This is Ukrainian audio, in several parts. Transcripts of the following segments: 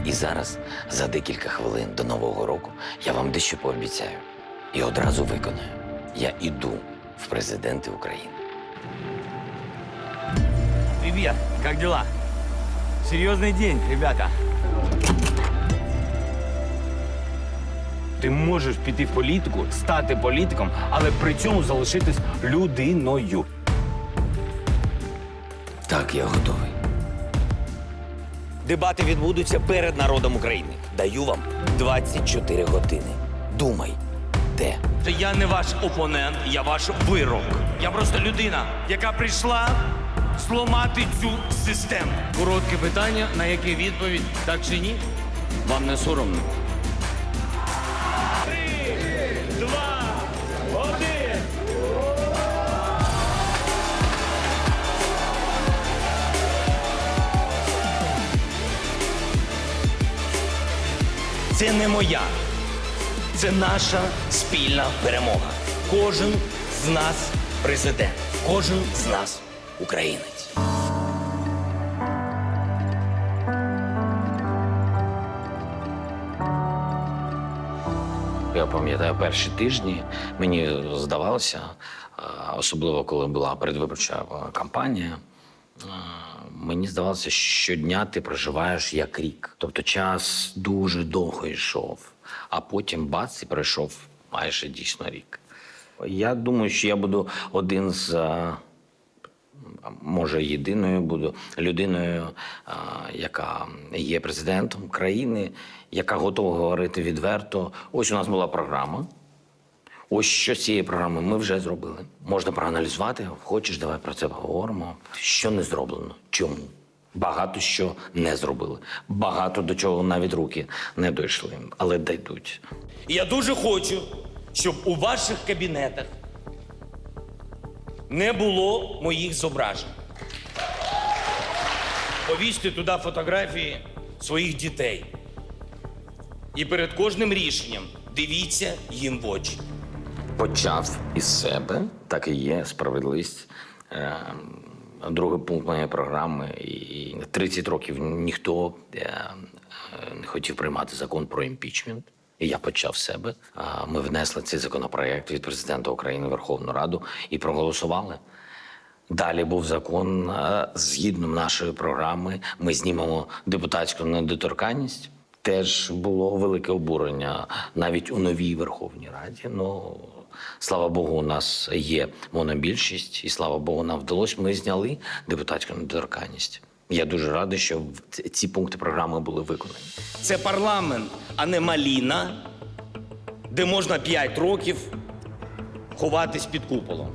І зараз, за декілька хвилин до Нового року, я вам дещо пообіцяю. І одразу виконаю. Я іду в президенти України. Привет, как дела? Серьезный день, ребята. Ти можеш піти в політику, стати політиком, але при цьому залишитись людиною. Так, я готовий. Дебати відбудуться перед народом України. Даю вам 24 години. Думайте. Я не ваш опонент, я ваш вирок. Я просто людина, яка прийшла зламати цю систему. Коротке питання, на яке відповідь так чи ні? Вам не соромно? 3, 2, 1. Це не моя. Це наша спільна перемога. Кожен з нас президент. Кожен з нас українець. Я пам'ятаю, перші тижні мені здавалося, особливо коли була передвиборча кампанія, мені здавалося, щодня ти проживаєш як рік. Тобто час дуже довго йшов, а потім бац, і пройшов майже дійсно рік. Я думаю, що я буду один з, може, єдиною буду людиною, яка є президентом країни, яка готова говорити відверто. Ось у нас була програма. Ось що з цієї програми ми вже зробили. Можна проаналізувати. Хочеш, давай про це поговоримо. Що не зроблено? Чому? Багато що не зробили. Багато до чого навіть руки не дійшли, але дійдуть. І я дуже хочу, щоб у ваших кабінетах не було моїх зображень. Повісьте туди фотографії своїх дітей. І перед кожним рішенням дивіться їм в очі. Почав із себе, так і є, справедливість. Другий пункт моєї програми. І 30 років ніхто не хотів приймати закон про імпічмент. І я почав з себе. Ми внесли цей законопроект від президента України в Верховну Раду і проголосували. Далі був закон, згідно нашої програми, ми знімемо депутатську недоторканність. Теж було велике обурення навіть у новій Верховній Раді. Ну, слава Богу, у нас є монобільшість, і слава Богу, нам вдалося. Ми зняли депутатську недоторканність. Я дуже радий, що ці пункти програми були виконані. Це парламент, а не маліна, де можна 5 років ховатись під куполом.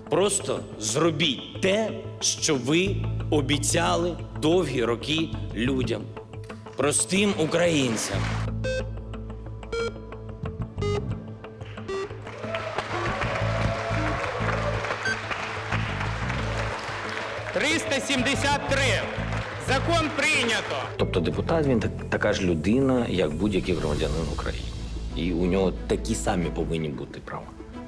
Просто зробіть те, що ви обіцяли довгі роки людям, простим українцям. Закон прийнято. Тобто депутат, він така ж людина, як будь-який громадянин України. І у нього такі самі повинні бути права.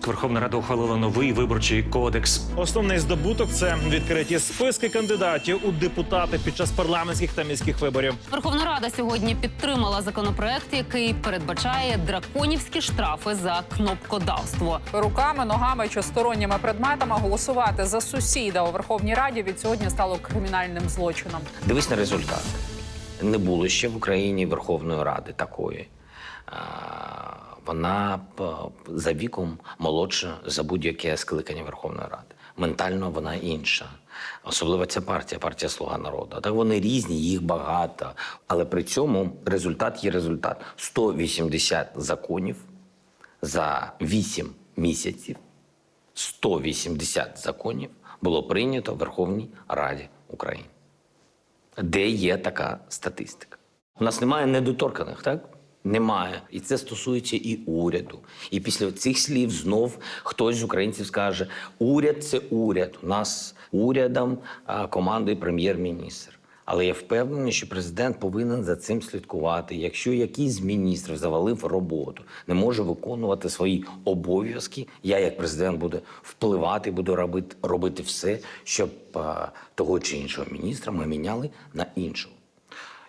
Верховна Рада ухвалила новий виборчий кодекс. Основний здобуток – це відкриті списки кандидатів у депутати під час парламентських та міських виборів. Верховна Рада сьогодні підтримала законопроект, який передбачає драконівські штрафи за кнопкодавство. Руками, ногами чи сторонніми предметами голосувати за сусіда у Верховній Раді від сьогодні стало кримінальним злочином. Дивись на результат. Не було ще в Україні Верховної Ради такої. Вона за віком молодша за будь-яке скликання Верховної Ради. Ментально вона інша. Особливо ця партія «Слуга народу». Так вони різні, їх багато. Але при цьому результат є результат. 180 законів за 8 місяців. 180 законів було прийнято в Верховній Раді України. Де є така статистика? У нас немає недоторканих, так? Немає. І це стосується і уряду. І після цих слів знов хтось з українців скаже, уряд – це уряд. У нас урядом командує прем'єр-міністр. Але я впевнений, що президент повинен за цим слідкувати. Якщо якийсь з міністрів завалив роботу, не може виконувати свої обов'язки, я як президент буду впливати, буду робити все, щоб того чи іншого міністра ми міняли на іншого.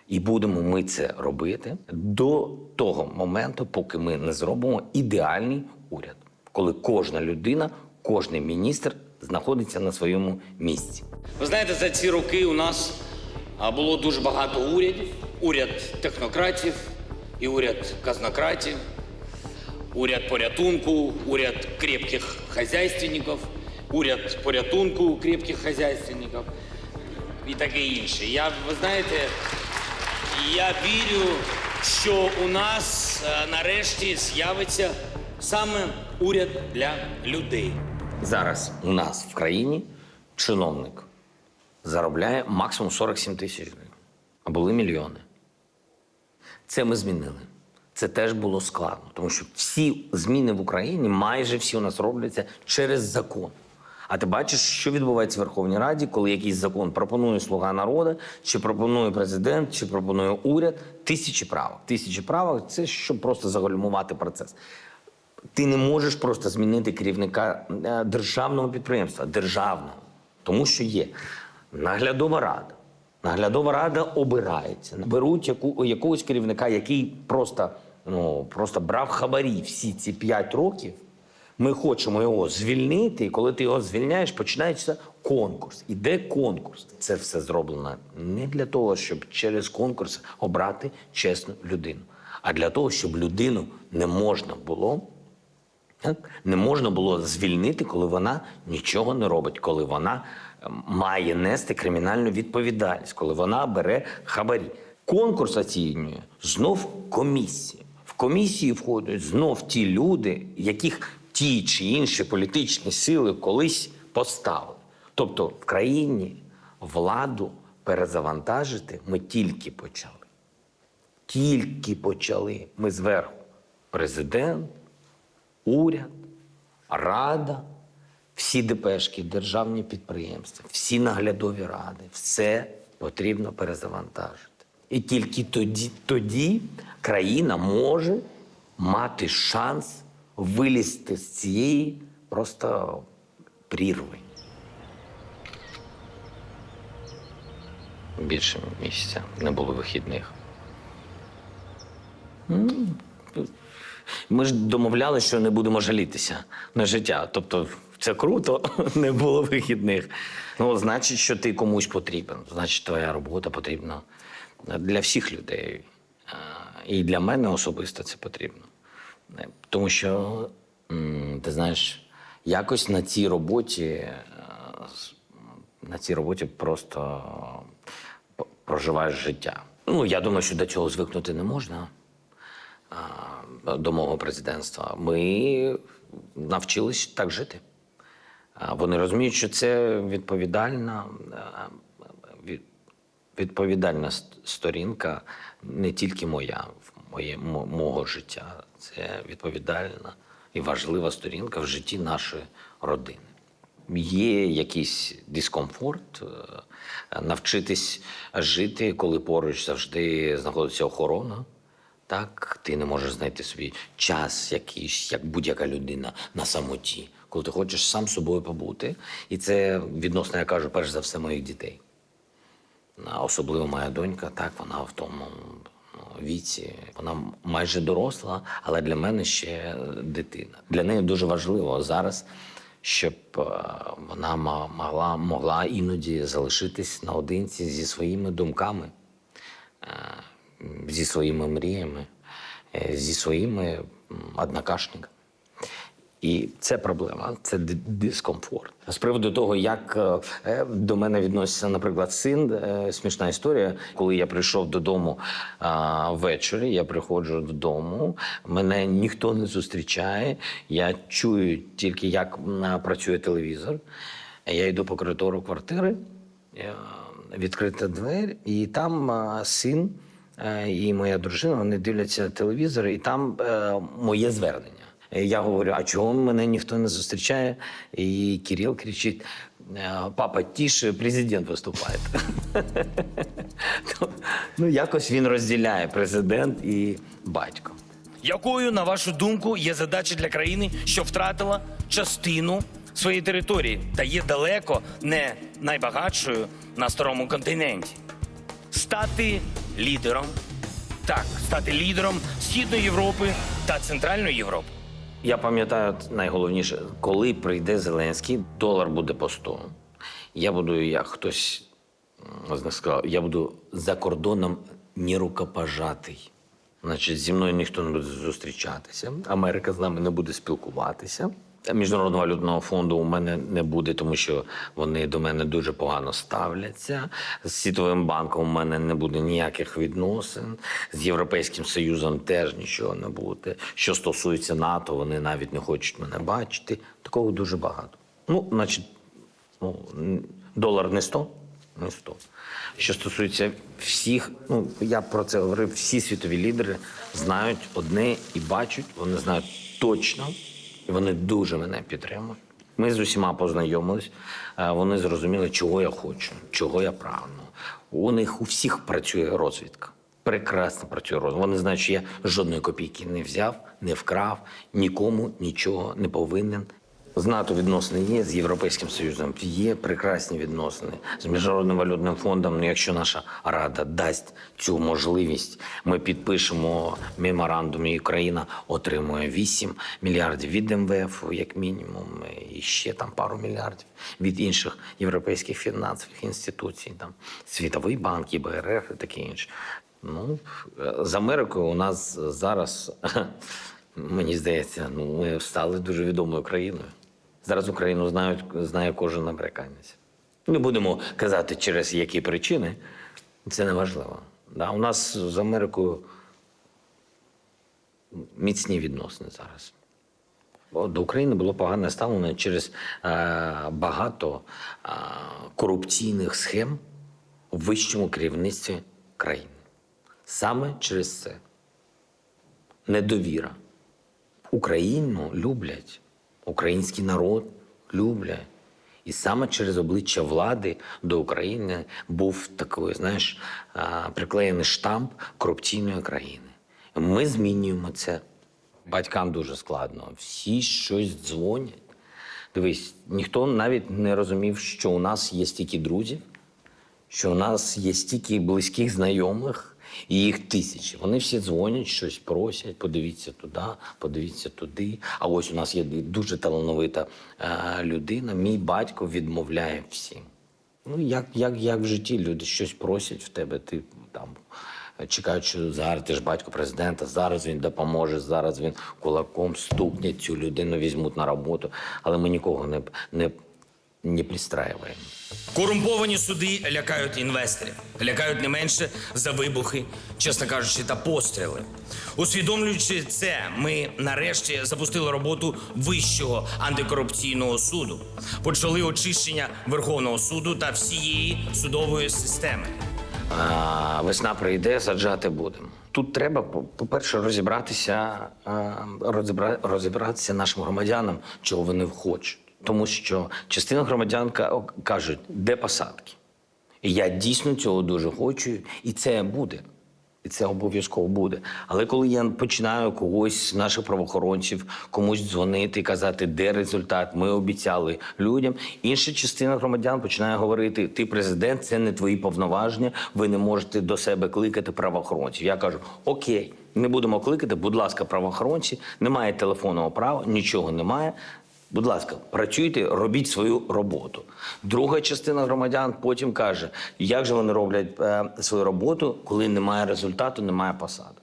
І будемо ми це робити до того моменту, поки ми не зробимо ідеальний уряд, коли кожна людина, кожен міністр знаходиться на своєму місці. Ви знаєте, за ці роки у нас було дуже багато урядів. Уряд технократів і уряд казнократів, уряд порятунку, уряд крепких хазяйственників, уряд порятунку крепких хазяйственників і таке інше. Ви знаєте, я вірю, що у нас нарешті з'явиться саме уряд для людей. Зараз у нас в країні чиновник заробляє максимум 47 тисяч гривень. А були мільйони. Це ми змінили. Це теж було складно, тому що всі зміни в Україні, майже всі у нас робляться через закон. А ти бачиш, що відбувається в Верховній Раді, коли якийсь закон пропонує «Слуга народу», чи пропонує президент, чи пропонує уряд. Тисячі правок. Тисячі правок – це щоб просто загальмувати процес. Ти не можеш просто змінити керівника державного підприємства, державного, тому що є наглядова рада. Наглядова рада обирається. Беруть якогось керівника, який просто брав хабарі всі ці 5 років. Ми хочемо його звільнити, і коли ти його звільняєш, починається конкурс. Іде конкурс. Це все зроблено не для того, щоб через конкурс обрати чесну людину, а для того, щоб людину не можна було звільнити, коли вона нічого не робить, коли вона має нести кримінальну відповідальність, коли вона бере хабарі. Конкурс оцінює знов комісія. В комісію входять знов ті люди, яких ті чи інші політичні сили колись поставили. Тобто в країні владу перезавантажити ми тільки почали. Тільки почали. Ми зверху. Президент, уряд, рада, всі ДПшки, державні підприємства, всі наглядові ради. Все потрібно перезавантажити. І тільки тоді країна може мати шанс вилізти з цієї просто прірви. Більше місяця не було вихідних. Ми ж домовлялися, що не будемо жалітися на життя. Тобто це круто, не було вихідних. Значить, що ти комусь потрібен. Значить, твоя робота потрібна для всіх людей. І для мене особисто це потрібно. Тому що, ти знаєш, якось на цій роботі просто проживаєш життя. Я думаю, що до цього звикнути не можна. До мого президентства. Ми навчились так жити. Вони розуміють, що це відповідальна сторінка не тільки мого життя. Це відповідальна і важлива сторінка в житті нашої родини. Є якийсь дискомфорт, навчитись жити, коли поруч завжди знаходиться охорона. Так, ти не можеш знайти собі час якийсь, як будь-яка людина, на самоті, коли ти хочеш сам собою побути. І це відносно, я кажу, перш за все, моїх дітей. Особливо моя донька, так, вона в тому віці, вона майже доросла, але для мене ще дитина. Для неї дуже важливо зараз, щоб вона могла іноді залишитись наодинці зі своїми думками, зі своїми мріями, зі своїми однокашниками. І це проблема, це дискомфорт. З приводу того, як до мене відноситься, наприклад, син, смішна історія. Коли я прийшов додому ввечері, я приходжу додому, мене ніхто не зустрічає, я чую тільки, як працює телевізор. Я йду по коридору квартири, відкрита двері, і там син і моя дружина, вони дивляться телевізор, і там моє звернення. Я говорю, а чого мене ніхто не зустрічає? І Кирил кричить, папа, тише, президент виступає. Якось він розділяє президент і батько. Якою, на вашу думку, є задача для країни, що втратила частину своєї території та є далеко не найбагатшою на старому континенті? Стати лідером. Так, стати лідером Східної Європи та Центральної Європи. Я пам'ятаю найголовніше, коли прийде Зеленський, долар буде по 100. Я буду, як хтось з них сказав, я буду за кордоном нерукопожатий. Значить, зі мною ніхто не буде зустрічатися, Америка з нами не буде спілкуватися. Міжнародного валютного фонду у мене не буде, тому що вони до мене дуже погано ставляться. З Світовим банком у мене не буде ніяких відносин. З Європейським Союзом теж нічого не буде. Що стосується НАТО, вони навіть не хочуть мене бачити. Такого дуже багато. Ну, значить, долар не 100, не 100. Що стосується всіх, я про це говорив, всі світові лідери знають одне і бачать, вони знають точно, і вони дуже мене підтримують. Ми з усіма познайомились, вони зрозуміли, чого я хочу, чого я прагну. У них у всіх працює розвідка. Прекрасно працює розвідка. Вони знають, що я жодної копійки не взяв, не вкрав, нікому нічого не повинен. З НАТО відносини є, з Європейським Союзом є прекрасні відносини. З Міжнародним валютним фондом, якщо наша Рада дасть цю можливість, ми підпишемо меморандум, і Україна отримує 8 мільярдів від МВФ, як мінімум, і ще там пару мільярдів від інших європейських фінансових інституцій, там Світовий банк, ЄБРР і таке інше. З Америкою у нас зараз, мені здається, ми стали дуже відомою країною. Зараз Україну знає кожен американець. Не будемо казати, через які причини. Це не важливо. Да, у нас з Америкою міцні відносини зараз. До України було погане ставлення через багато корупційних схем у вищому керівництві країни. Саме через це. Недовіра. Україну люблять. Український народ люблять. І саме через обличчя влади до України був такий, приклеєний штамп корупційної країни. Ми змінюємо це. Батькам дуже складно. Всі щось дзвонять. Дивись, ніхто навіть не розумів, що у нас є стільки друзів, що у нас є стільки близьких знайомих, і їх тисячі. Вони всі дзвонять, щось просять, подивіться туди, подивіться туди. А ось у нас є дуже талановита людина, мій батько відмовляє всім. Як в житті люди щось просять в тебе, ти там чекають, що зараз ти ж батько президента, зараз він допоможе, зараз він кулаком стукне, цю людину візьмуть на роботу. Але ми нікого не пристраюємо. Корумповані суди лякають інвесторів. Лякають не менше за вибухи, чесно кажучи, та постріли. Усвідомлюючи це, ми нарешті запустили роботу Вищого антикорупційного суду. Почали очищення Верховного суду та всієї судової системи. Весна прийде, саджати будемо. Тут треба, по-перше, розібратися нашим громадянам, чого вони хочуть. Тому що частина громадян кажуть, де посадки. І я дійсно цього дуже хочу, і це буде. І це обов'язково буде. Але коли я починаю когось з наших правоохоронців, комусь дзвонити і казати, де результат, ми обіцяли людям, інша частина громадян починає говорити, ти президент, це не твої повноваження, ви не можете до себе кликати правоохоронців. Я кажу, окей, не будемо кликати, будь ласка, правоохоронці, немає телефонного права, нічого немає. Будь ласка, працюйте, робіть свою роботу. Друга частина громадян потім каже, як же вони роблять свою роботу, коли немає результату, немає посадок.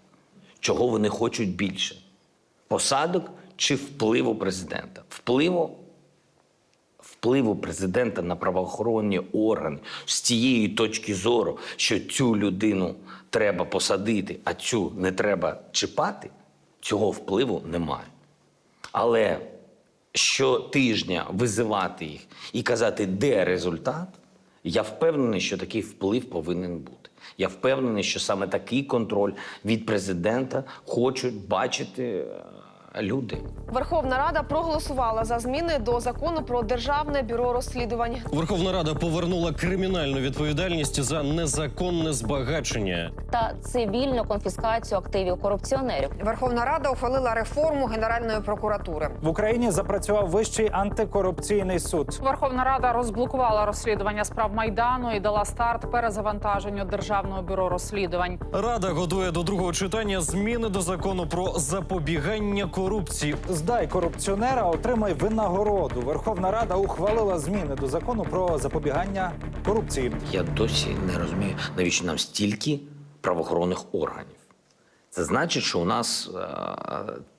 Чого вони хочуть більше? Посадок чи впливу президента? Впливу президента на правоохоронні органи з тієї точки зору, що цю людину треба посадити, а цю не треба чіпати, цього впливу немає. Але щотижня визивати їх і казати, де результат, я впевнений, що такий вплив повинен бути. Я впевнений, що саме такий контроль від президента хочуть бачити люди. Верховна Рада проголосувала за зміни до закону про Державне бюро розслідувань. Верховна Рада повернула кримінальну відповідальність за незаконне збагачення. Та цивільну конфіскацію активів корупціонерів. Верховна Рада ухвалила реформу Генеральної прокуратури. В Україні запрацював Вищий антикорупційний суд. Верховна Рада розблокувала розслідування справ Майдану і дала старт перезавантаженню Державного бюро розслідувань. Рада готує до другого читання зміни до закону про запобігання корупції. Здай корупціонера, отримай винагороду. Верховна Рада ухвалила зміни до закону про запобігання корупції. Я досі не розумію, навіщо нам стільки правоохоронних органів. Це значить, що у нас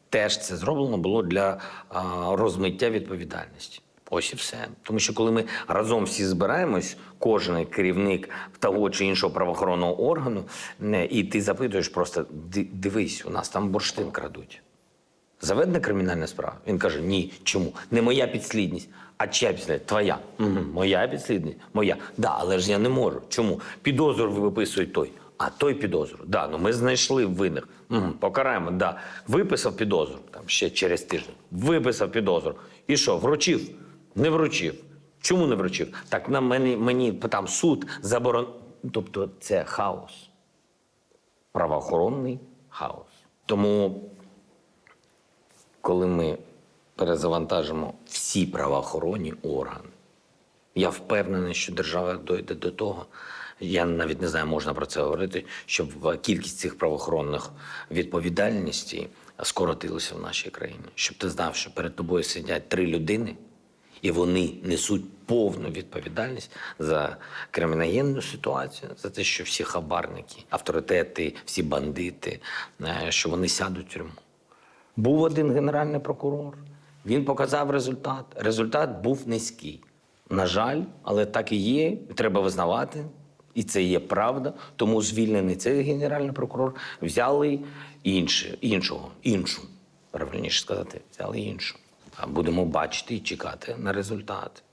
теж це зроблено було для розмиття відповідальності. Ось і все. Тому що коли ми разом всі збираємось, кожен керівник того чи іншого правоохоронного органу, і ти запитуєш просто, дивись, у нас там бурштин крадуть. Заведена кримінальна справа? Він каже, ні. Чому? Не моя підслідність. А чия підслідність? Твоя. Угу. Моя підслідність? Моя. Да, але ж я не можу. Чому? Підозру виписує той. А той підозру. Да, ну ми знайшли винних. Угу. Покараємо, да. Виписав підозру. Там ще через тиждень. Виписав підозру. І що, вручив? Не вручив. Чому не вручив? Так на мені там суд заборон... Тобто це хаос. Правоохоронний хаос. Тому коли ми перезавантажимо всі правоохоронні органи, я впевнений, що держава дойде до того, я навіть не знаю, можна про це говорити, щоб кількість цих правоохоронних відповідальностей скоротилася в нашій країні. Щоб ти знав, що перед тобою сидять 3 людини, і вони несуть повну відповідальність за криміногенну ситуацію, за те, що всі хабарники, авторитети, всі бандити, що вони сядуть в тюрму. Був один генеральний прокурор, він показав результат. Результат був низький. На жаль, але так і є, і треба визнавати, і це є правда. Тому звільнений цей генеральний прокурор взяли іншу, правильніше сказати, взяли іншу. А будемо бачити і чекати на результат.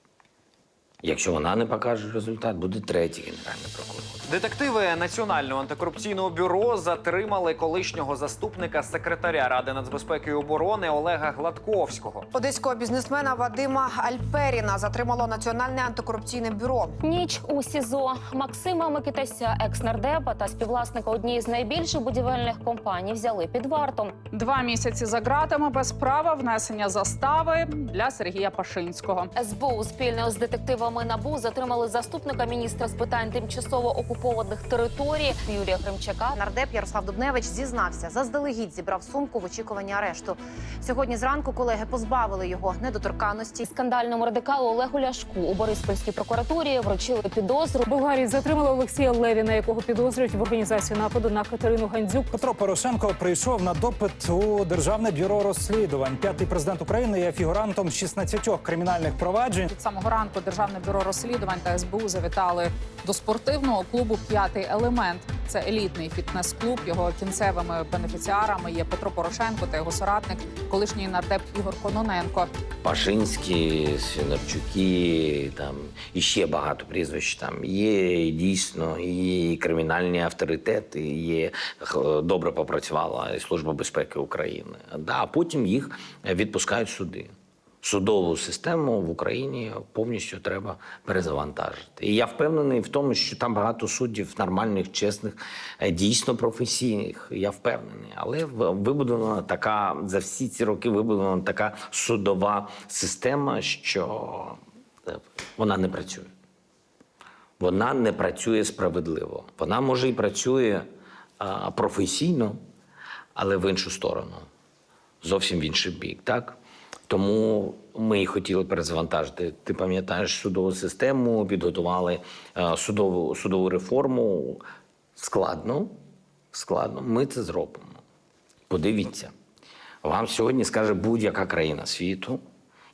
Якщо вона не покаже результат, буде 3-й генеральний прокурор. Детективи Національного антикорупційного бюро затримали колишнього заступника секретаря Ради нацбезпеки і оборони Олега Гладковського. Одеського бізнесмена Вадима Альперіна затримало Національне антикорупційне бюро. Ніч у СІЗО. Максима Микитася, екс-нардепа та співвласника однієї з найбільших будівельних компаній, взяли під варту. 2 місяці за ґратами без права внесення застави для Сергія Пашинського. СБУ спільно з детективами НАБУ затримали заступника міністра з питань тимчасово окупованих територій Юрія Хремчака. Нардеп Ярослав Дубневич зізнався, заздалегідь зібрав сумку в очікуванні арешту. Сьогодні зранку колеги позбавили його недоторканності. Скандальному радикалу Олегу Ляшку у Бориспільській прокуратурі вручили підозру. В Болгарії затримали Олексія Левіна, якого підозрюють в організації нападу на Катерину Гандзюк. Петро Порошенко прийшов на допит у Державне бюро розслідувань. 5-й президент України є фігурантом 16 кримінальних проваджень. Від самого ранку Державне бюро розслідувань та СБУ завітали до спортивного клубу «П'ятий елемент». Це елітний фітнес-клуб. Його кінцевими бенефіціарами є Петро Порошенко та його соратник, колишній нардеп Ігор Кононенко. Пашинські, Свинарчуки, там і ще багато прізвищ. Там є дійсно і кримінальні авторитети, є добре попрацювала і Служба безпеки України. А потім їх відпускають суди. Судову систему в Україні повністю треба перезавантажити. І я впевнений в тому, що там багато суддів нормальних, чесних, дійсно професійних. Я впевнений. Але вибудована така, за всі ці роки вибудована така судова система, що вона не працює. Вона не працює справедливо. Вона, може, і працює професійно, але в іншу сторону. Зовсім в інший бік, так? Тому ми і хотіли перезавантажити. Ти пам'ятаєш судову систему, підготували судову реформу. Складно. Ми це зробимо. Подивіться. Вам сьогодні скаже будь-яка країна світу,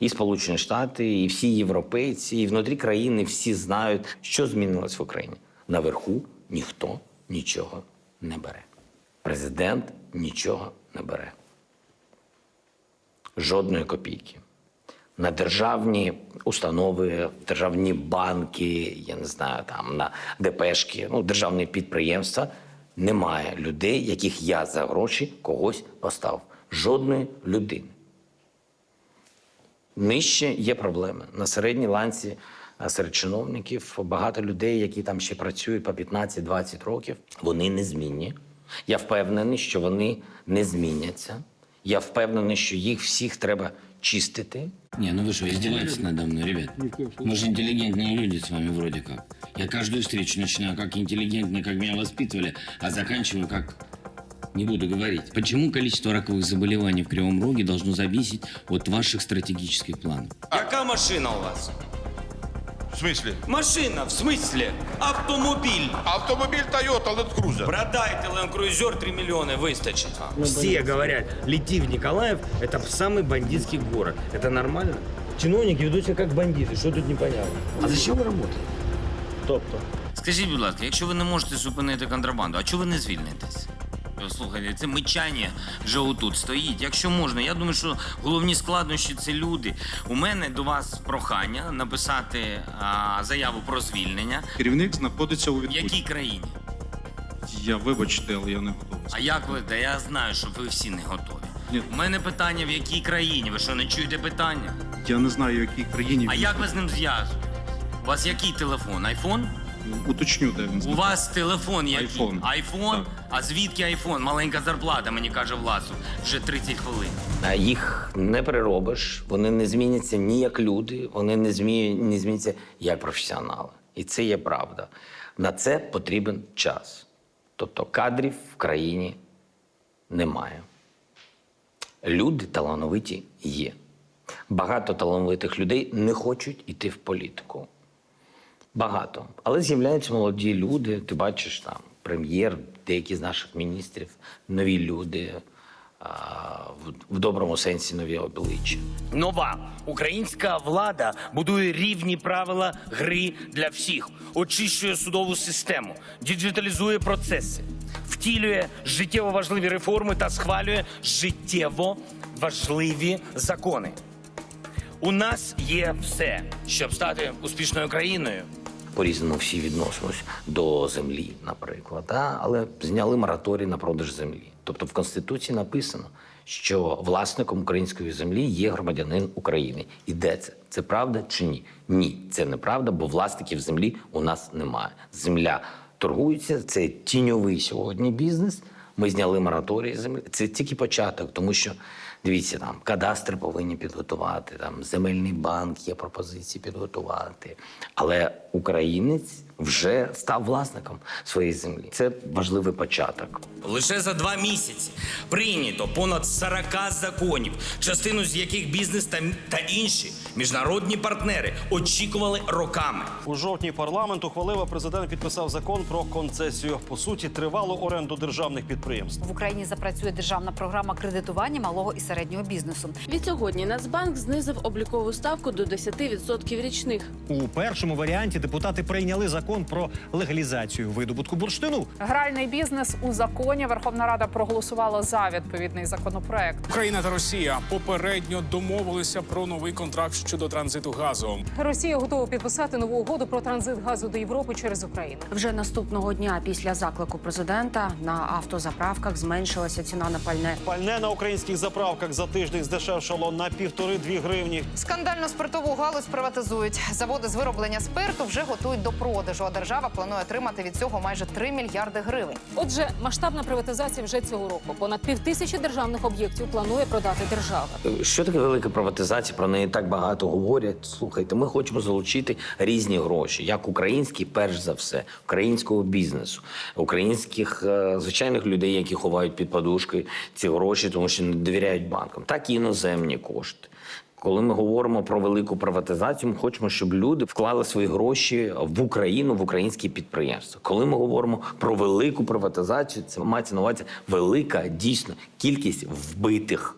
і Сполучені Штати, і всі європейці, і внутрі країни всі знають, що змінилось в Україні. Наверху ніхто нічого не бере. Президент нічого не бере. Жодної копійки. На державні установи, державні банки, я не знаю, там, на ДПшки, державні підприємства немає людей, яких я за гроші когось поставив. Жодної людини. Нижче є проблеми. На середній ланці серед чиновників багато людей, які там ще працюють по 15-20 років, вони незмінні. Я впевнений, що вони не зміняться. Я впевнений, що їх всіх треба чистити. Не, ну вы что, издеваетесь надо мной, ребят? Мы же интеллигентные люди с вами вроде как. Я каждую встречу начинаю как интеллигентный, как меня воспитывали, а заканчиваю как... Не буду говорить. Почему количество раковых заболеваний в Кривом Роге должно зависеть от ваших стратегических планов? Яка машина у вас? В смысле? Машина, в смысле? Автомобіль. Автомобиль Toyota Land Cruiser. Продайте Land Cruiser, 3 миллиона выстачит. Все говорят, лети в Николаев, это самый бандитский город. Это нормально? Чиновники ведут себя как бандиты, что тут непонятно? А зачем ви працюєте? Тобто? Скажіть, будь ласка, якщо ви не можете зупинити контрабанду, а чого ви не звільнитесь? Слухайте, це мичання вже отут стоїть. Якщо можна, я думаю, що головні складнощі – це люди. У мене до вас прохання написати заяву про звільнення. Керівник знаходиться у В якій країні? Я, вибачте, але я не готовий. А як ви? Та я знаю, що ви всі не готові. Ні. У мене питання, в якій країні? Ви що, не чуєте питання? Я не знаю, в якій країні. А як ви з ним зв'язуєтесь? У вас який телефон? Айфон? Уточню, де він. У вас телефон який? Айфон. Айфон? Так. А звідки айфон? Маленька зарплата, мені каже Власов. Вже 30 хвилин. Їх не переробиш, вони не зміняться ні як люди, вони не зміняться як професіонали. І це є правда. На це потрібен час. Тобто кадрів в країні немає. Люди талановиті є. Багато талановитих людей не хочуть йти в політику. Багато. Але з'являються молоді люди, ти бачиш там прем'єр, деякі з наших міністрів, нові люди, в доброму сенсі нові обличчя. Нова українська влада будує рівні правила гри для всіх, очищує судову систему, діджиталізує процеси, втілює життєво важливі реформи та схвалює життєво важливі закони. У нас є все, щоб стати успішною країною. По-різному всі відносимось до землі, наприклад, але зняли мораторій на продаж землі. Тобто в Конституції написано, що власником української землі є громадянин України. І де це? Це правда чи ні? Ні, це неправда, бо власників землі у нас немає. Земля торгується, це тіньовий сьогодні бізнес. Ми зняли мораторій землі. Це тільки початок, тому що, дивіться, там кадастри повинні підготувати, там земельний банк є пропозиції підготувати. Але українець вже став власником своєї землі. Це важливий початок. Лише за 2 місяці прийнято понад 40 законів, частину з яких бізнес та інші міжнародні партнери очікували роками. У жовтні парламент ухвалив, а президент підписав закон про концесію. По суті, тривалу оренду державних підприємств. В Україні запрацює державна програма кредитування малого і середнього бізнесу. Відсьогодні Нацбанк знизив облікову ставку до 10% річних. У першому варіанті депутати прийняли закон про легалізацію видобутку бурштину. Гральний бізнес у законі. Верховна Рада проголосувала за відповідний законопроект. Україна та Росія попередньо домовилися про новий контракт щодо транзиту газу. Росія готова підписати нову угоду про транзит газу до Європи через Україну. Вже наступного дня після заклику президента на автозаправках зменшилася ціна на пальне. Пальне на українських заправках за тиждень здешевшало на 1,5–2 гривні. Скандально спиртову галузь приватизують. Заводи з вироблення спирту вже готують до продажу, а держава планує отримати від цього майже 3 мільярди гривень. Отже, масштабна приватизація вже цього року. Понад 5000 державних об'єктів планує продати держава. Що таке велика приватизація? Про неї так багато говорять. Слухайте, ми хочемо залучити різні гроші, як українські, перш за все, українського бізнесу, українських звичайних людей, які ховають під подушкою ці гроші, тому що не довіряють банкам, так і іноземні кошти. Коли ми говоримо про велику приватизацію, ми хочемо, щоб люди вклали свої гроші в Україну, в українські підприємства. Коли ми говоримо про велику приватизацію, це мається на увазі велика, дійсно, кількість вбитих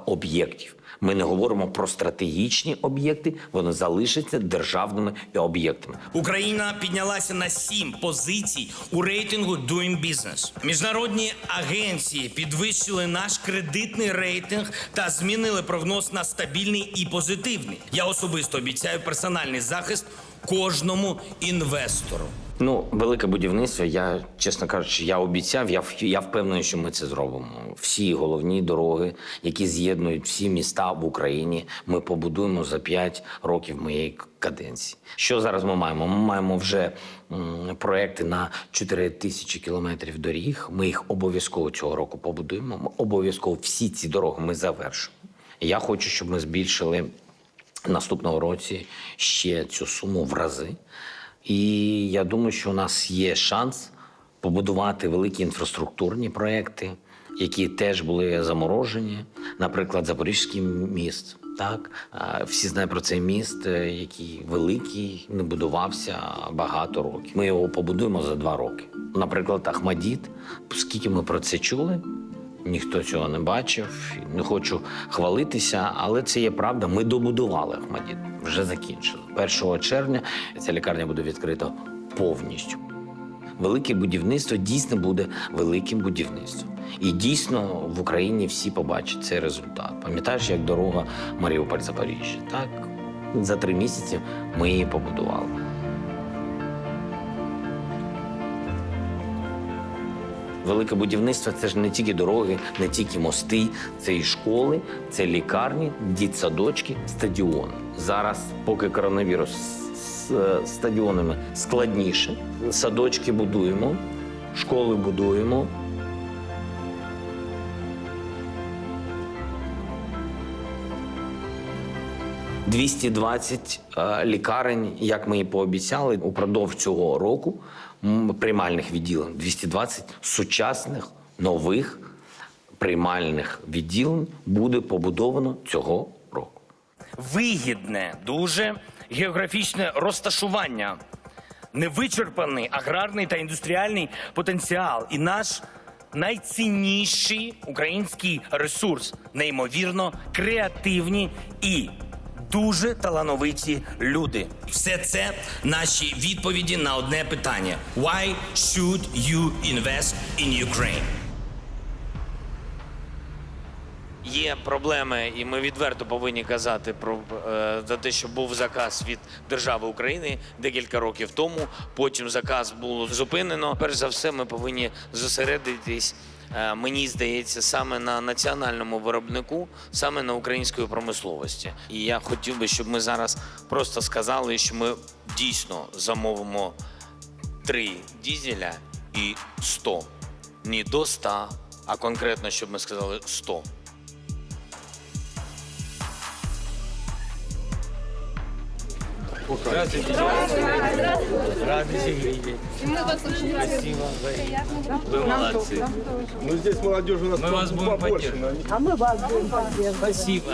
об'єктів. Ми не говоримо про стратегічні об'єкти, вони залишаться державними об'єктами. Україна піднялася на 7 позицій у рейтингу Doing Business. Міжнародні агенції підвищили наш кредитний рейтинг та змінили прогноз на стабільний і позитивний. Я особисто обіцяю персональний захист кожному інвестору. Ну, велике будівництво, я, чесно кажучи, я обіцяв, я впевнений, що ми це зробимо. Всі головні дороги, які з'єднують всі міста в Україні, ми побудуємо за 5 років моєї каденції. Що зараз ми маємо? Ми маємо вже проекти на 4000 кілометрів доріг. Ми їх обов'язково цього року побудуємо. Ми обов'язково всі ці дороги ми завершимо. Я хочу, щоб ми збільшили наступного році ще цю суму в рази. І я думаю, що у нас є шанс побудувати великі інфраструктурні проекти, які теж були заморожені. Наприклад, Запорізький міст. Так? Всі знають про цей міст, який великий, не будувався багато років. Ми його побудуємо за 2 роки. Наприклад, Ахмадіт. Скільки ми про це чули, ніхто цього не бачив. Не хочу хвалитися, але це є правда. Ми добудували Ахмадіт. Вже закінчили. 1 червня ця лікарня буде відкрита повністю. Велике будівництво дійсно буде великим будівництвом. І дійсно в Україні всі побачать цей результат. Пам'ятаєш, як дорога Маріуполь-Запоріжжя? Так, за 3 місяці ми її побудували. Велике будівництво – це ж не тільки дороги, не тільки мости, це і школи, це лікарні, дитсадочки, стадіони. Зараз, поки коронавірус, з стадіонами складніше. Садочки будуємо, школи будуємо. – 220 лікарень, як ми і пообіцяли, упродовж цього року приймальних відділень. 220 сучасних, нових приймальних відділень буде побудовано цього року. Вигідне дуже географічне розташування, невичерпаний аграрний та індустріальний потенціал і наш найцінніший український ресурс, неймовірно креативні і дуже талановиті люди. Все це наші відповіді на одне питання. Why should you invest in Ukraine? Є проблеми, і ми відверто повинні казати за те, що був заказ від держави України декілька років тому. Потім заказ було зупинено. Перш за все, ми повинні зосередитись, мені здається, саме на національному виробнику, саме на української промисловості. І я хотів би, щоб ми зараз просто сказали, що ми дійсно замовимо 3 дізеля і 100. Не до 100, а конкретно, щоб ми сказали 100. Здравствуйте. Рады всех видеть. Мы вас очень рады. Спасибо. Вы молодцы. Ну, здесь молодежь у нас Мы вас будем поддерживать. А мы вас будем поддерживать. Спасибо.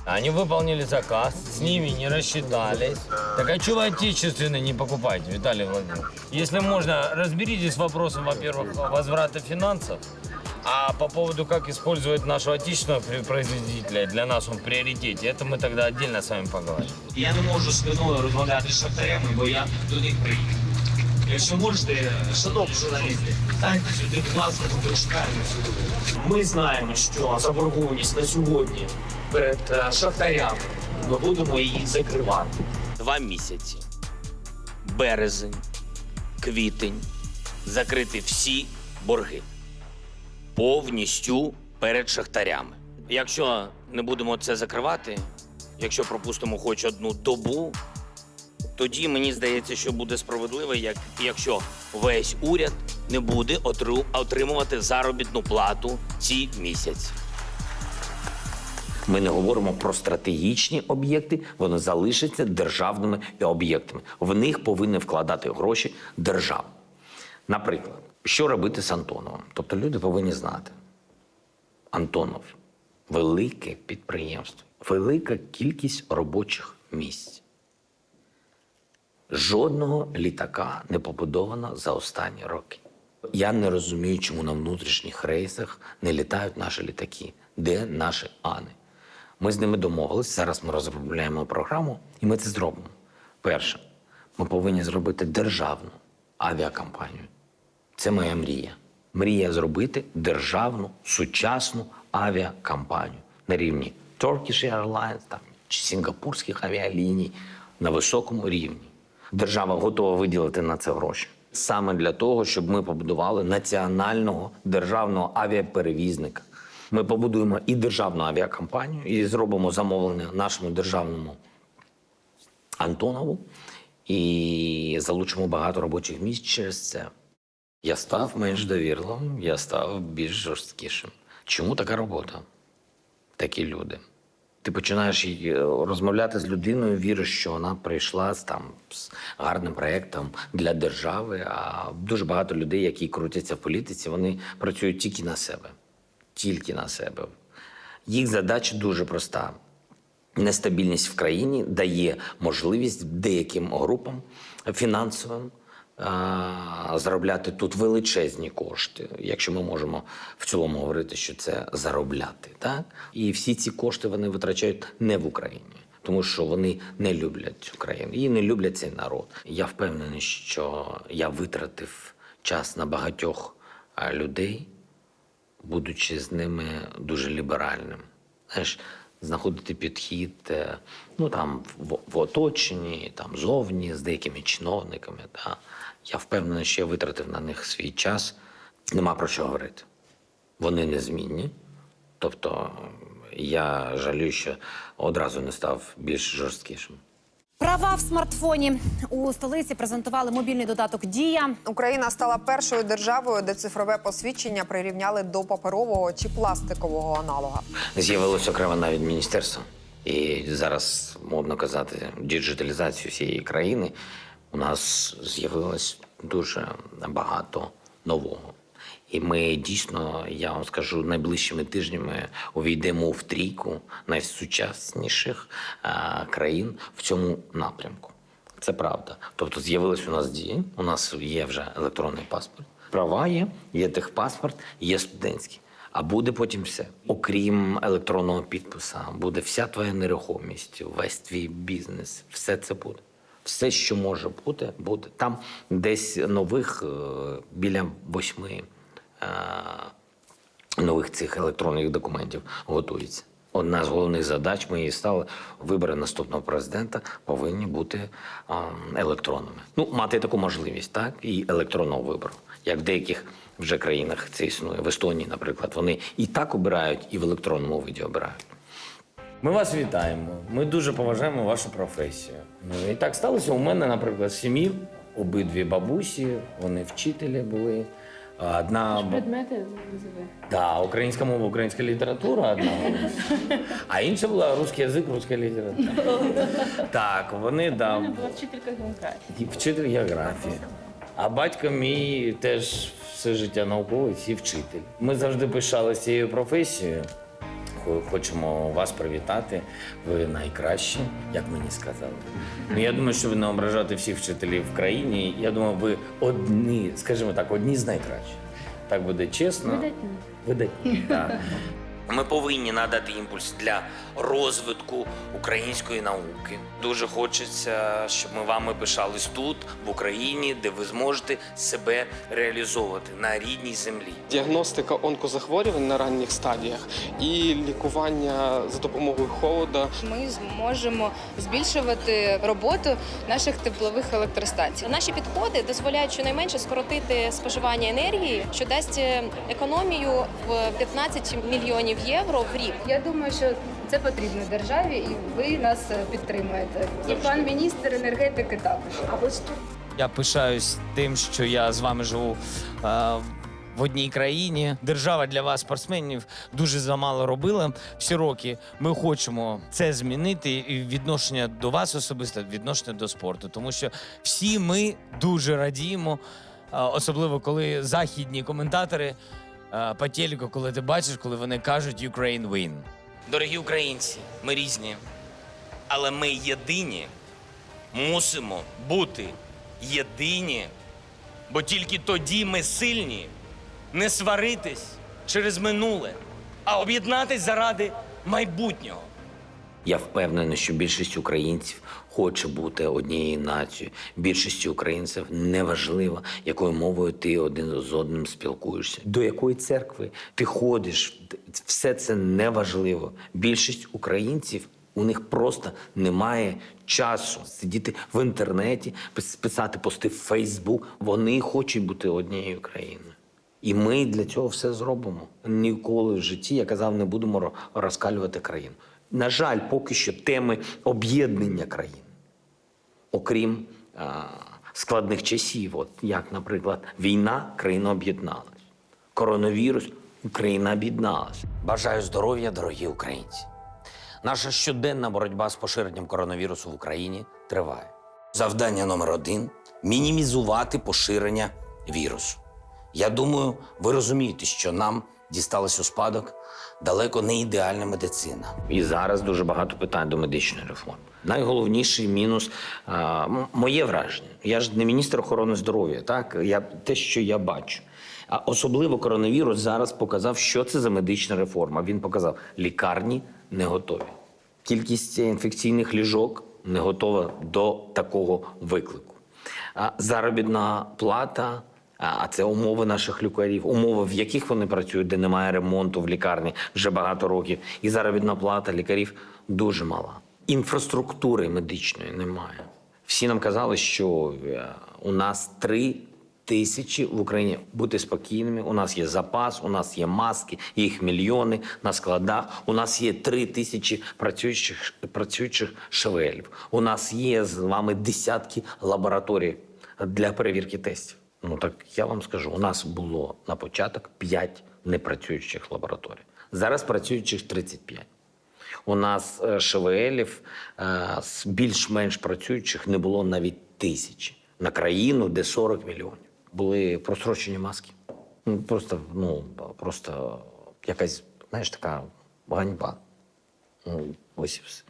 Они выполнили заказ, с ними не рассчитались. Так а чего вы отечественные не покупаете, Виталий Владимирович? Если можно, разберитесь с вопросом, во-первых, возврата финансов. А по поводу, как использовать нашего отечественного производителя, для нас он в приоритете, это мы тогда отдельно с вами поговорим. Я не можу спиною розмовляти з шахтарями, бо я до них приїхав. Якщо можете, шановні журналісти, станьте сюди, будь ласка, почекаємо сюди. Ми знаємо, що заборгованість на сьогодні перед шахтарями, ми будемо її закривати. 2 місяці. Березень, квітень, закрити всі борги. Повністю перед шахтарями. Якщо не будемо це закривати, якщо пропустимо хоч 1 добу, тоді мені здається, що буде справедливо, якщо весь уряд не буде отримувати заробітну плату ці місяці. Ми не говоримо про стратегічні об'єкти, вони залишаться державними об'єктами. В них повинні вкладати гроші держава. Наприклад, що робити з Антоновим? Тобто люди повинні знати. Антонов – велике підприємство, велика кількість робочих місць. Жодного літака не побудовано за останні роки. Я не розумію, чому на внутрішніх рейсах не літають наші літаки. Де наші ани? Ми з ними домовились, зараз ми розробляємо програму, і ми це зробимо. Перше, ми повинні зробити державну авіакомпанію. Це моя мрія. Мрія зробити державну, сучасну авіакомпанію на рівні Turkish Airlines там, чи сінгапурських авіаліній на високому рівні. Держава готова виділити на це гроші. Саме для того, щоб ми побудували національного державного авіаперевізника. Ми побудуємо і державну авіакомпанію, і зробимо замовлення нашому державному Антонову, і залучимо багато робочих місць через це. Я став менш довірливим, я став більш жорсткішим. Чому така робота? Такі люди. Ти починаєш розмовляти з людиною, віриш, що вона прийшла з гарним проєктом для держави, а дуже багато людей, які крутяться в політиці, вони працюють тільки на себе. Тільки на себе. Їх задача дуже проста. Нестабільність в країні дає можливість деяким групам фінансовим заробляти тут величезні кошти, якщо ми можемо в цілому говорити, що це заробляти. Так? І всі ці кошти вони витрачають не в Україні, тому що вони не люблять Україну і не люблять цей народ. Я впевнений, що я витратив час на багатьох людей, будучи з ними дуже ліберальним. Знаєш, знаходити підхід в оточенні, зовні, з деякими чиновниками. Да. Я впевнений, що я витратив на них свій час. Нема про що говорити. Вони незмінні. Тобто я жалію, що одразу не став більш жорсткішим. Права в смартфоні. У столиці презентували мобільний додаток «Дія». Україна стала першою державою, де цифрове посвідчення прирівняли до паперового чи пластикового аналога. З'явилось окремо навіть міністерство. І зараз, модно казати, діджиталізацію всієї країни. У нас з'явилось дуже багато нового. І ми дійсно, я вам скажу, найближчими тижнями увійдемо в трійку найсучасніших країн в цьому напрямку. Це правда. Тобто з'явилось у нас «Дія», у нас є вже електронний паспорт. Права є техпаспорт, є студентський. А буде потім все. Окрім електронного підпису, буде вся твоя нерухомість, весь твій бізнес, все це буде. Все, що може бути, буде. Там десь нових біля 8 нових цих електронних документів готується. Одна з головних задач ми її стали – вибори наступного президента повинні бути електронними. Мати таку можливість, так, і електронного вибору. Як в деяких вже країнах це існує. В Естонії, наприклад, вони і так обирають, і в електронному виді обирають. Ми вас вітаємо. Ми дуже поважаємо вашу професію. І так сталося. У мене, наприклад, в сім'ї обидві бабусі, вони вчителі були. Предмети називи. Так, українська мова, українська література одна. А інша була русський язик, русська література. Так, вони, Вона була вчителька географії. Вчитель географії. А батько мій теж все життя науковець і вчитель. Ми завжди пишалися цією професією. Хочемо вас привітати. Ви найкращі, як мені сказали. Я думаю, що ви не ображаєте всіх вчителів в країні. Я думаю, ви одні, скажімо так, одні з найкращих. Так буде чесно. Видатні. Видатні, так. Ми повинні надати імпульс для розвитку української науки. Дуже хочеться, щоб ми вами пишались тут, в Україні, де ви зможете себе реалізовувати на рідній землі. Діагностика онкозахворювань на ранніх стадіях і лікування за допомогою холода. Ми зможемо збільшувати роботу наших теплових електростанцій. Наші підходи дозволяють щонайменше скоротити споживання енергії, що дасть економію в 15 мільйонів євро в рік. Я думаю, що це потрібно державі, і ви нас підтримуєте. І пан міністр енергетики також. Я пишаюсь тим, що я з вами живу в одній країні. Держава для вас, спортсменів, дуже замало робила всі роки. Ми хочемо це змінити і відношення до вас особисто, відношення до спорту. Тому що всі ми дуже радіємо, особливо коли західні коментатори по телеку, коли ти бачиш, коли вони кажуть «Ukraine win». Дорогі українці, ми різні, але ми єдині. Мусимо бути єдині, бо тільки тоді ми сильні. Не сваритись через минуле, а об'єднатись заради майбутнього. Я впевнений, що більшість українців хоче бути однією нацією. Більшості українців неважливо, якою мовою ти один з одним спілкуєшся, до якої церкви ти ходиш. Все це неважливо. Більшість українців У них просто немає часу сидіти в інтернеті, писати пости в Фейсбук. Вони хочуть бути однією країною. І ми для цього все зробимо. Ніколи в житті, я казав, не будемо розкалювати країну. На жаль, поки що теми об'єднання країн, окрім складних часів, от як, наприклад, війна, країна об'єдналась. Коронавірус, Україна об'єдналась. Бажаю здоров'я, дорогі українці. Наша щоденна боротьба з поширенням коронавірусу в Україні триває. Завдання номер 1 – мінімізувати поширення вірусу. Я думаю, ви розумієте, що нам дісталась у спадок далеко не ідеальна медицина. І зараз дуже багато питань до медичної реформи. Найголовніший мінус – моє враження. Я ж не міністр охорони здоров'я, так? Те, що я бачу. А особливо коронавірус зараз показав, що це за медична реформа. Він показав, лікарні не готові. Кількість інфекційних ліжок не готова до такого виклику. Заробітна плата, а це умови наших лікарів, умови, в яких вони працюють, де немає ремонту в лікарні вже багато років. І заробітна плата лікарів дуже мала. Інфраструктури медичної немає. Всі нам казали, що у нас 3 тисячі в Україні. Бути спокійними. У нас є запас, у нас є маски, їх мільйони на складах. У нас є 3 тисячі працюючих ШВЛів. У нас є з вами десятки лабораторій для перевірки тестів. Ну так я вам скажу, у нас було на початок 5 непрацюючих лабораторій. Зараз працюючих 35. У нас ШВЛів з більш-менш працюючих не було навіть 1000. На країну, де 40 мільйонів. Були прострочені маски. Просто якась, знаєш, така ганьба. Ось і все.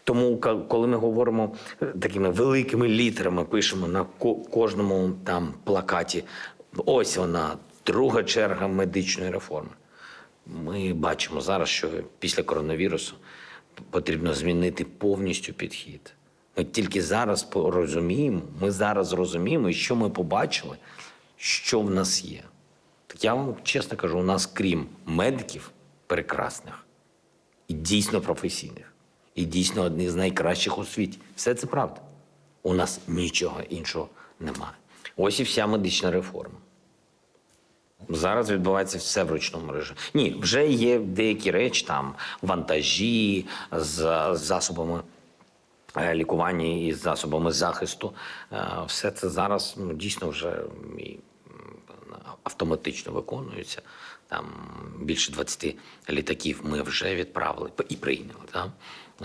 Тому, коли ми говоримо такими великими літерами, пишемо на кожному там плакаті, ось вона, друга черга медичної реформи. Ми бачимо зараз, що після коронавірусу потрібно змінити повністю підхід. Ми тільки зараз розуміємо, і що ми побачили, що в нас є. Так я вам чесно кажу, у нас, крім медиків прекрасних, і дійсно професійних, і дійсно одних з найкращих у світі. Все це правда. У нас нічого іншого немає. Ось і вся медична реформа. Зараз відбувається все в ручному режимі. Ні, вже є деякі речі, там, вантажі з засобами лікування і з засобами захисту. Все це зараз дійсно вже автоматично виконується. Там більше 20 літаків ми вже відправили і прийняли, так?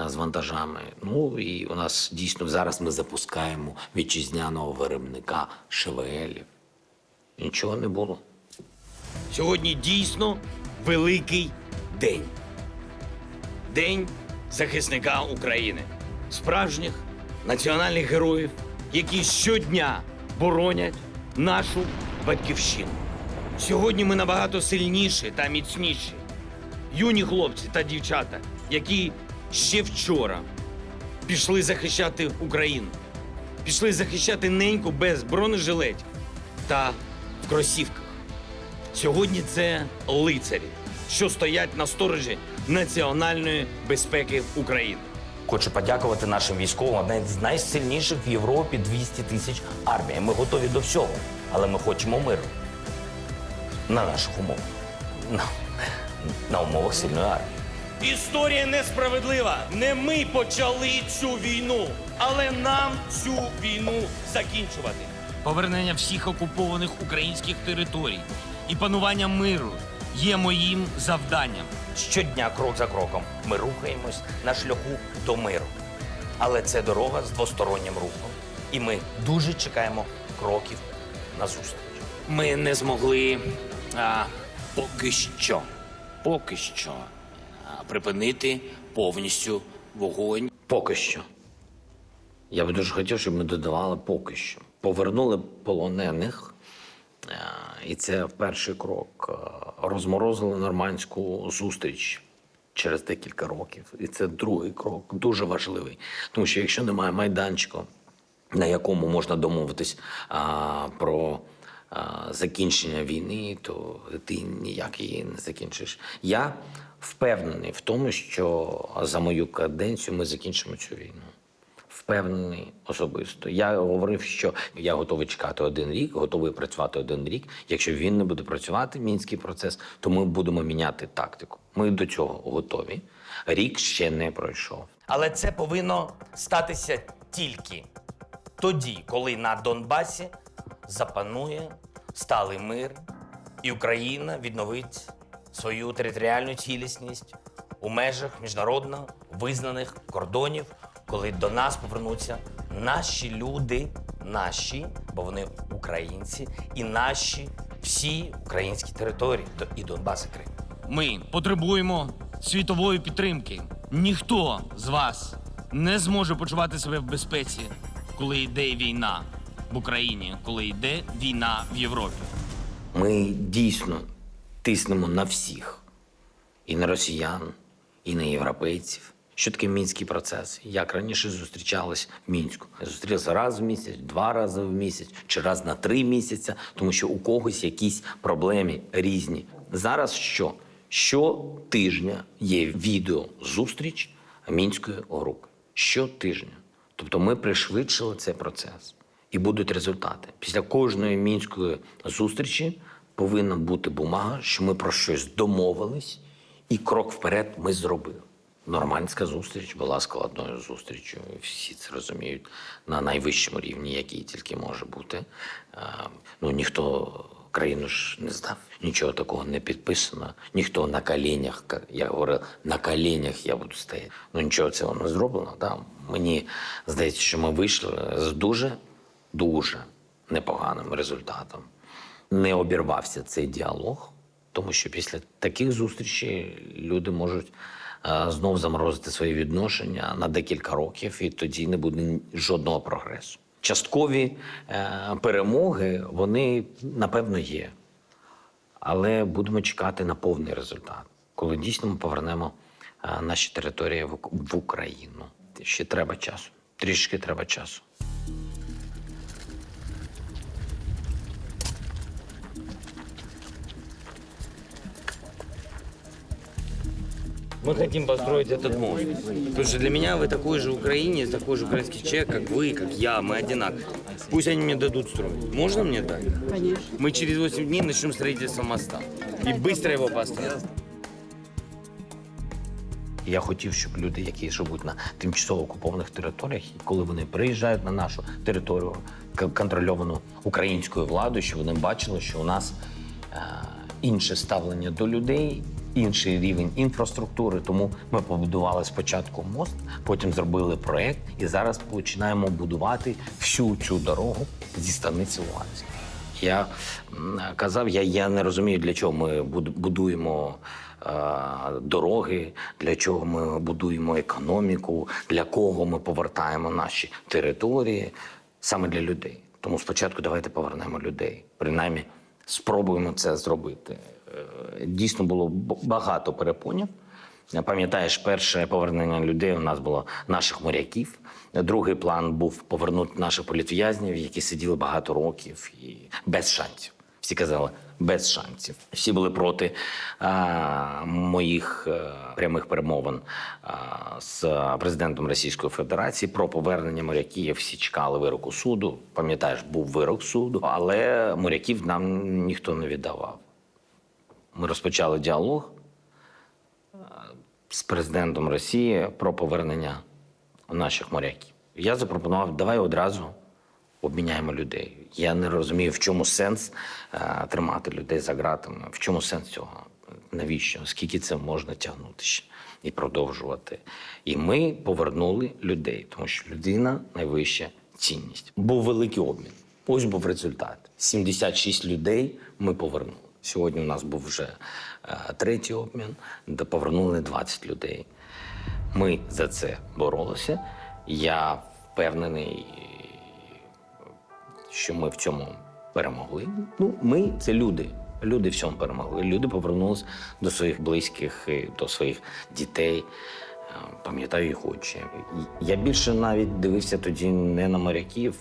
З вантажами. Ну і у нас дійсно зараз ми запускаємо вітчизняного виробника ШВЛів. Нічого не було. Сьогодні дійсно великий день. День захисника України. Справжніх національних героїв, які щодня боронять нашу батьківщину. Сьогодні ми набагато сильніші та міцніші. Юні хлопці та дівчата, які ще вчора пішли захищати Україну. Пішли захищати неньку без бронежилетів та в кросівках. Сьогодні це лицарі, що стоять на сторожі національної безпеки України. Хочу подякувати нашим військовим. Одна з найсильніших в Європі 200 тисяч армія. Ми готові до всього, але ми хочемо миру. На наших умовах. На умовах сильної армії. Історія несправедлива. Не ми почали цю війну, але нам цю війну закінчувати. Повернення всіх окупованих українських територій і панування миру є моїм завданням. Щодня, крок за кроком, ми рухаємось на шляху до миру. Але це дорога з двостороннім рухом. І ми дуже чекаємо кроків назустріч. Ми не змогли поки що припинити повністю вогонь. Поки що. Я б дуже хотів, щоб ми додавали поки що. Повернули полонених. І це перший крок. Розморозили нормандську зустріч через декілька років. І це другий крок, дуже важливий. Тому що якщо немає майданчика, на якому можна домовитись про закінчення війни, то ти ніяк її не закінчиш. Я Впевнений в тому, що за мою каденцію ми закінчимо цю війну. Впевнений особисто. Я говорив, що я готовий чекати 1 рік, готовий працювати 1 рік. Якщо він не буде працювати, мінський процес, то ми будемо міняти тактику. Ми до цього готові. Рік ще не пройшов. Але це повинно статися тільки тоді, коли на Донбасі запанує сталий мир, і Україна відновить свою територіальну цілісність у межах міжнародно визнаних кордонів, коли до нас повернуться наші люди, наші, бо вони українці, і наші всі українські території, і Донбас, і Крим. Ми потребуємо світової підтримки. Ніхто з вас не зможе почувати себе в безпеці, коли йде війна в Україні, коли йде війна в Європі. Ми дійсно тиснемо на всіх. І на росіян, і на європейців. Що таке мінський процес? Як раніше зустрічались в Мінську? Зустрілися раз в місяць, 2 рази в місяць, чи раз на 3 місяці, тому що у когось якісь проблеми різні. Зараз що? Щотижня є відеозустріч Мінської групи. Щотижня. Тобто ми пришвидшили цей процес. І будуть результати. Після кожної мінської зустрічі повинна бути бумага, що ми про щось домовились, і крок вперед ми зробили. Нормандська зустріч була складною зустрічю. Всі це розуміють на найвищому рівні, який тільки може бути. Ніхто країну ж не здав. Нічого такого не підписано. Ніхто на коленях, я говорив, на коленях я буду стояти. Нічого цього не зроблено. Да? Мені здається, що ми вийшли з дуже непоганим результатом. Не обірвався цей діалог, тому що після таких зустрічей люди можуть знов заморозити свої відношення на декілька років, і тоді не буде жодного прогресу. Часткові перемоги, вони, напевно, є. Але будемо чекати на повний результат, коли дійсно ми повернемо наші території в Україну. Ще треба часу. Трішки треба часу. Мы хотим построить этот мост. Потому что для меня вы такой же украинец, такой же украинский человек, как вы, как я, мы одинаковые. Пусть они мне дадут строить. Можно мне дать? Конечно. Мы через 8 дней начнем строительство моста. И быстро его построим. Я хотів, щоб люди, які живуть на тимчасово окупованих територіях, і коли вони приїжджають на нашу територію, контрольовану українською владою, щоб вони бачили, що у нас інше ставлення до людей, інший рівень інфраструктури. Тому ми побудували спочатку мост, потім зробили проєкт, і зараз починаємо будувати всю цю дорогу зі станиці Луганська. Я казав, я не розумію, для чого ми будуємо дороги, для чого ми будуємо економіку, для кого ми повертаємо наші території. Саме для людей. Тому спочатку давайте повернемо людей. Принаймні, спробуємо це зробити. Дійсно було багато перепонів. Пам'ятаєш, перше повернення людей у нас було наших моряків. Другий план був повернути наших політв'язнів, які сиділи багато років і без шансів. Всі казали, без шансів. Всі були проти моїх прямих перемовин з президентом Російської Федерації про повернення моряків. Всі чекали вироку суду. Пам'ятаєш, був вирок суду, але моряків нам ніхто не віддавав. Ми розпочали діалог з президентом Росії про повернення наших моряків. Я запропонував, давай одразу обміняємо людей. Я не розумію, в чому сенс тримати людей за ґратами. В чому сенс цього? Навіщо? Скільки це можна тягнути ще і продовжувати? І ми повернули людей, тому що людина – найвища цінність. Був великий обмін. Ось був результат. 76 людей ми повернули. Сьогодні у нас був вже 3-й обмін, де повернули 20 людей. Ми за це боролися. Я впевнений, що ми в цьому перемогли. Ми – це люди. Люди в цьому перемогли. Люди повернулися до своїх близьких, до своїх дітей. Пам'ятаю їх очі. Я більше навіть дивився тоді не на моряків,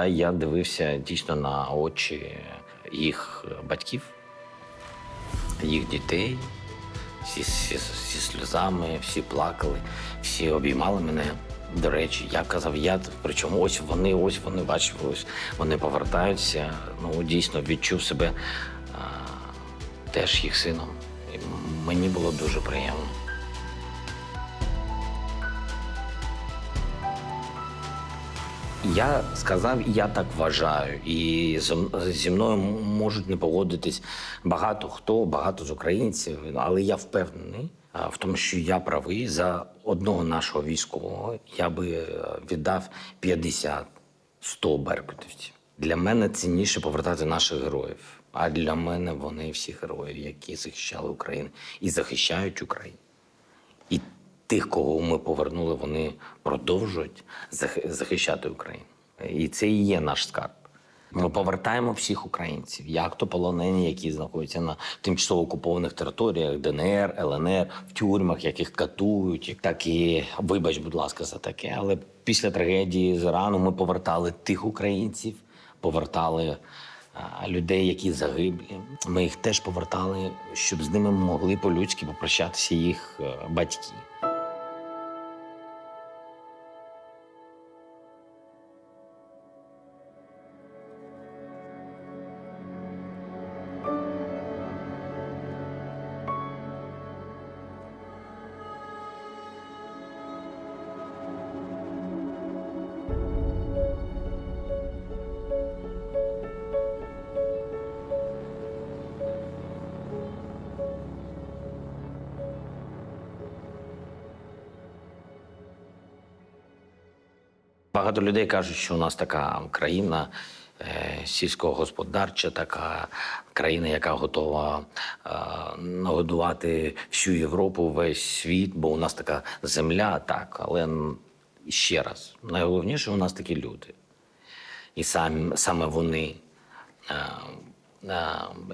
я дивився дійсно на очі їх батьків, їх дітей, Всі сльозами, всі плакали, всі обіймали мене. До речі, я казав, причому ось вони, бачу, ось вони повертаються. Ну, дійсно, відчув себе теж їх сином. І мені було дуже приємно. Я сказав, я так вважаю. І зі мною можуть не погодитись багато хто, багато з українців. Але я впевнений в тому, що я правий. За одного нашого військового я би віддав 50-100 беркутівців. Для мене цінніше повертати наших героїв. А для мене вони всі герої, які захищали Україну і захищають Україну. І тих, кого ми повернули, вони продовжують захищати Україну. І це і є наш скарб. Ми повертаємо всіх українців, як то полонені, які знаходяться на тимчасово окупованих територіях, ДНР, ЛНР, в тюрмах, яких катують. Так і, вибач, будь ласка, за таке. Але після трагедії з Ірану ми повертали тих українців, повертали людей, які загиблі. Ми їх теж повертали, щоб з ними могли по-людськи попрощатися їх батьки. Багато людей кажуть, що у нас така країна сільськогосподарча, така країна, яка готова нагодувати всю Європу, весь світ, бо у нас така земля, так. Але ще раз, найголовніше у нас такі люди. І саме вони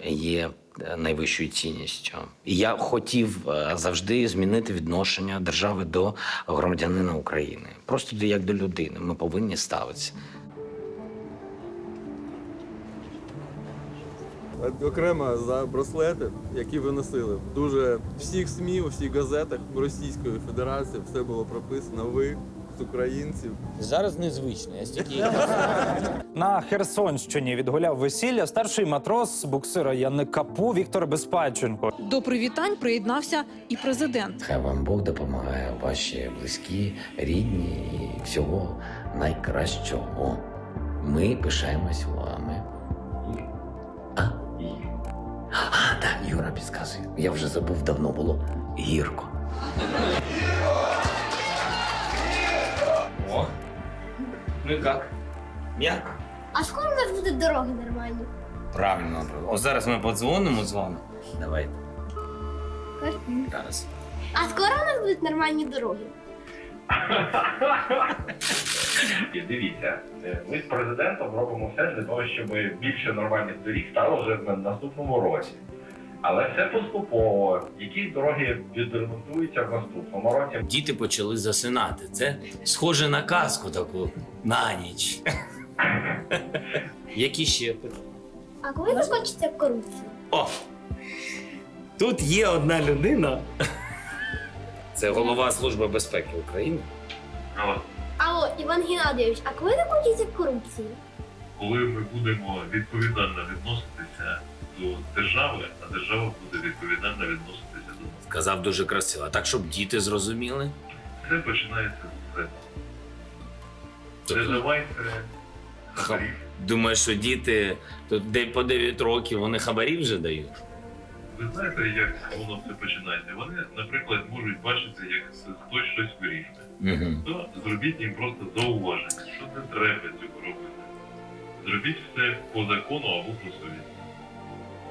є найвищою цінністю. І я хотів завжди змінити відношення держави до громадянина України. Просто як до людини. Ми повинні ставитися. Окремо за браслети, які ви носили. Дуже всіх СМІ, у всіх газетах Російської Федерації все було прописано. Ви з українців. Зараз незвично, я стільки... На Херсонщині відгуляв весілля старший матрос буксира Яни Капу Віктор Безпальченко. До привітань приєднався і президент. Хай вам Бог допомагає, ваші близькі, рідні і всього найкращого. Ми пишаємось вами. Так, Юра підказує. Я вже забув, давно було. Гірко. О, ну і як? М'яко? А скоро у нас будуть дороги нормальні? Правильно. Ось зараз ми подзвонимо з вами. Давайте. Зараз. А скоро у нас будуть нормальні дороги? І дивіться, ми з президентом робимо все для того, щоб більше нормальних доріг стало вже в наступному році. Але все поступово. Якісь дороги відремонтуються в наступному році. Діти почали засинати. Це схоже на казку таку на ніч. Які ще питання? А коли закінчиться корупція? О! Тут є одна людина. Це голова Служби безпеки України. Алло, Іван Геннадійович, а коли закінчиться корупція? Коли ми будемо відповідально відноситися до держави, а держава буде відповідально відноситися до нас. Сказав дуже красиво. А так, щоб діти зрозуміли? Все починається з себе. Не давайте хабарів. Думаєш, що діти тут по 9 років, вони хабарі вже дають? Ви знаєте, як воно все починається? Вони, наприклад, можуть бачити, як хтось щось вирішує. То зробіть їм просто зауваження, що не треба цього робити. Зробіть все по закону або по совісті.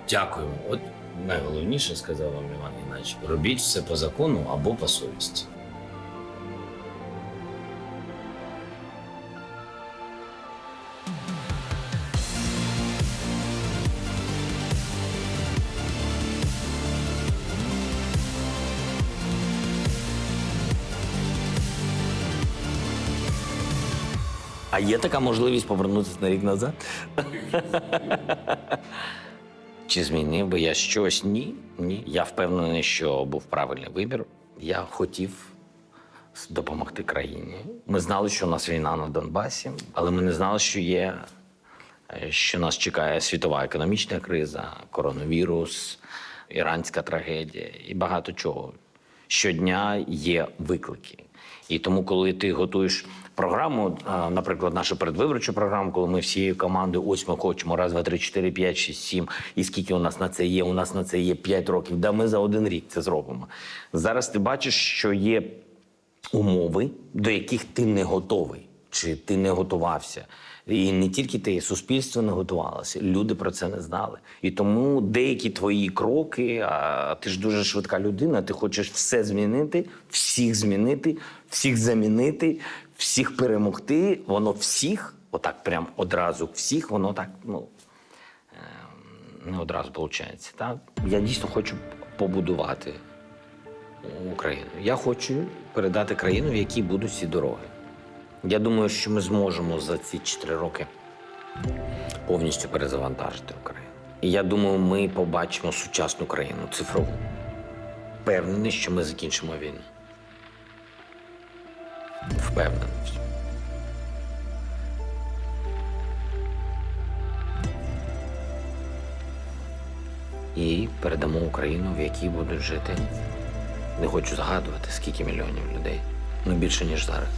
Дякуємо. От найголовніше сказав вам Іван Геннадійович. Робіть все по закону або по совісті. А є така можливість повернутися на рік назад? Чи змінив би я щось? Ні. Ні. Я впевнений, що був правильний вибір. Я хотів допомогти країні. Ми знали, що у нас війна на Донбасі, але ми не знали, що нас чекає світова економічна криза, коронавірус, іранська трагедія і багато чого. Щодня є виклики. І тому, коли ти готуєш програму, наприклад, нашу передвиборчу програму, коли ми всією командою, ось ми хочемо, 1, 2, 3, 4, 5, 6, 7, і скільки у нас на це є? У нас на це є 5 років. Да ми за 1 рік це зробимо. Зараз ти бачиш, що є умови, до яких ти не готовий, чи ти не готувався. І не тільки ти, суспільство не готувалося, люди про це не знали. І тому деякі твої кроки, а ти ж дуже швидка людина, ти хочеш все змінити, всіх замінити, всіх перемогти, воно всіх, отак прям одразу всіх, воно так, не одразу виходить. Так? Я дійсно хочу побудувати Україну. Я хочу передати країну, в якій будуть всі дороги. Я думаю, що ми зможемо за ці 4 роки повністю перезавантажити Україну. І я думаю, ми побачимо сучасну країну, цифрову. Впевнений, що ми закінчимо війну. Впевнений. І передамо Україну, в якій будуть жити, не хочу згадувати, скільки мільйонів людей, більше, ніж зараз.